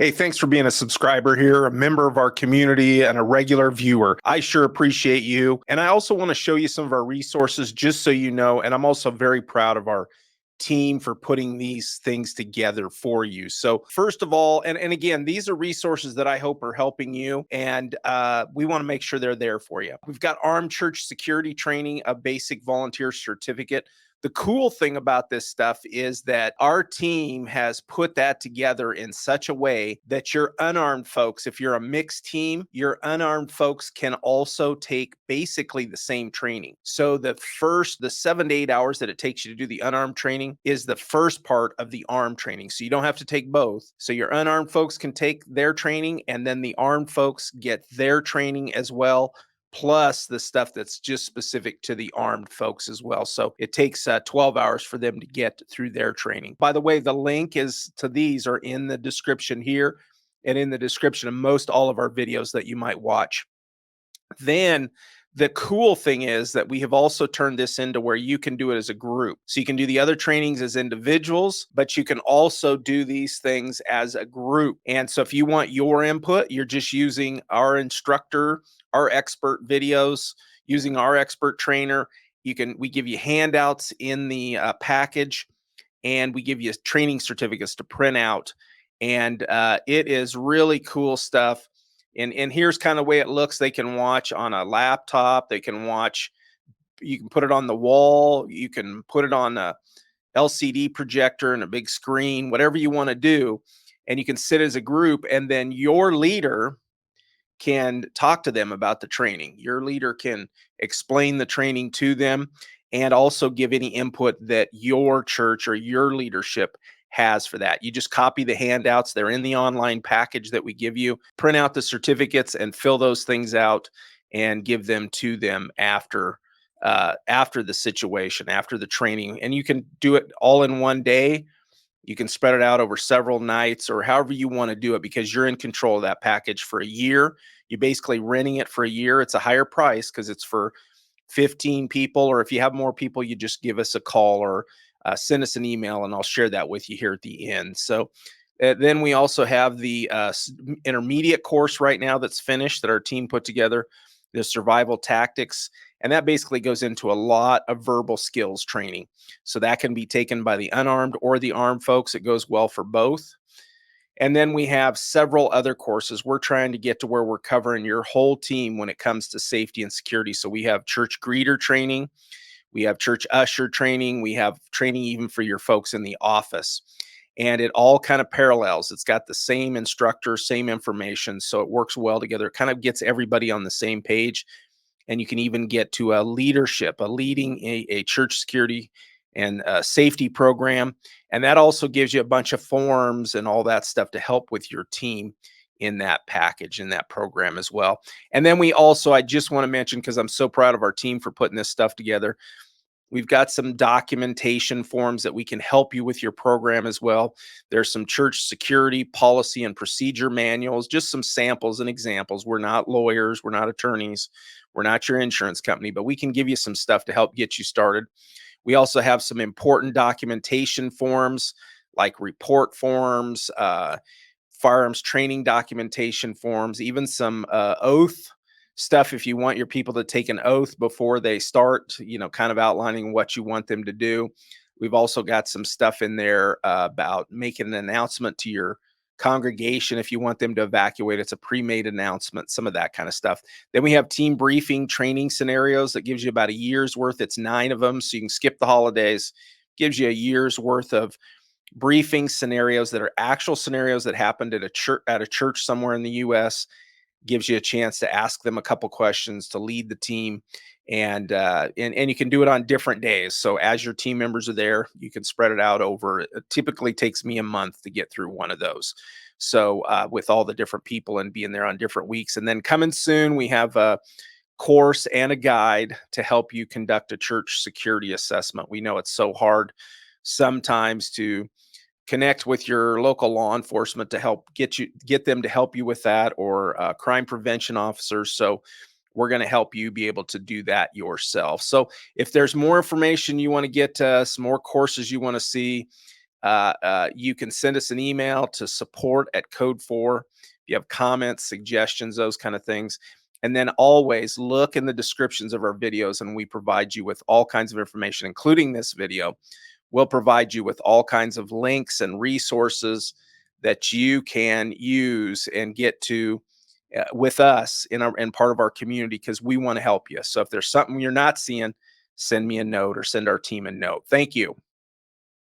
Hey, thanks for being a subscriber here, a member of our community, and a regular viewer. I sure appreciate you. And I also want to show you some of our resources just so you know. And I'm also very proud of our team for putting these things together for you. So, first of all, and again, these are resources that I hope are helping you. And we want to make sure they're there for you. We've got Armed Church Security Training, a basic volunteer certificate. The cool thing about this stuff is that our team has put that together in such a way that your unarmed folks, if you're a mixed team, your unarmed folks can also take basically the same training. So the 7 to 8 hours that it takes you to do the unarmed training is the first part of the armed training. So you don't have to take both. So your unarmed folks can take their training, and then the armed folks get their training as well, plus the stuff that's just specific to the armed folks as well. So it takes 12 hours for them to get through their training. By the way, the link is to these are in the description here and in the description of most all of our videos that you might watch. Then the cool thing is that we have also turned this into where you can do it as a group. So you can do the other trainings as individuals, but you can also do these things as a group. And so if you want your input, you're just using our instructor, our expert videos, using our expert trainer. We give you handouts in the package, and we give you training certificates to print out. And it is really cool stuff. And here's kind of the way it looks. They can watch on a laptop. They can watch. You can put it on the wall. You can put it on a LCD projector and a big screen, whatever you want to do. And you can sit as a group, and then your leader can talk to them about the training. Your leader can explain the training to them and also give any input that your church or your leadership has for that. You just copy the handouts. They're in the online package that we give you. Print out the certificates and fill those things out and give them to them after the situation, after the training. And you can do it all in one day. You can spread it out over several nights or however you want to do it, because you're in control of that package for a year. You're basically renting it for a year. It's a higher price because it's for 15 people, or if you have more people, you just give us a call or send us an email, and I'll share that with you here at the end. So then we also have the intermediate course right now that's finished that our team put together, the survival tactics. And that basically goes into a lot of verbal skills training. So that can be taken by the unarmed or the armed folks. It goes well for both. And then we have several other courses. We're trying to get to where we're covering your whole team when it comes to safety and security. So we have church greeter training, we have church usher training, we have training even for your folks in the office. And it all kind of parallels. It's got the same instructor, same information. So it works well together. It kind of gets everybody on the same page. And you can even get to a leadership, leading a church security and safety program. And that also gives you a bunch of forms and all that stuff to help with your team in that package, in that program as well. And then we also, I just want to mention, because I'm so proud of our team for putting this stuff together, we've got some documentation forms that we can help you with your program as well. There's some church security policy and procedure manuals, just some samples and examples. We're not lawyers, we're not attorneys, we're not your insurance company, but we can give you some stuff to help get you started. We also have some important documentation forms like report forms, firearms training documentation forms, even some oath stuff if you want your people to take an oath before they start, kind of outlining what you want them to do. We've also got some stuff in there about making an announcement to your congregation if you want them to evacuate. It's a pre-made announcement, some of that kind of stuff. Then we have team briefing training scenarios that gives you about a year's worth. It's 9 of them, so you can skip the holidays. Gives you a year's worth of briefing scenarios that are actual scenarios that happened at a church somewhere in the US. Gives you a chance to ask them a couple questions, to lead the team, and you can do it on different days. So as your team members are there, you can spread it out over. It typically takes me a month to get through one of those. So with all the different people and being there on different weeks, and then coming soon, we have a course and a guide to help you conduct a church security assessment. We know it's so hard sometimes to connect with your local law enforcement to help get them to help you with that, or crime prevention officers. So we're going to help you be able to do that yourself. So if there's more information you want to get to us, more courses you want to see, You can send us an email to support@code4 if you have comments, suggestions, those kind of things. And then always look in the descriptions of our videos, and we provide you with all kinds of information, including this video. We'll provide you with all kinds of links and resources that you can use and get to with us in part of our community, because we want to help you. So if there's something you're not seeing, send me a note or send our team a note. Thank you.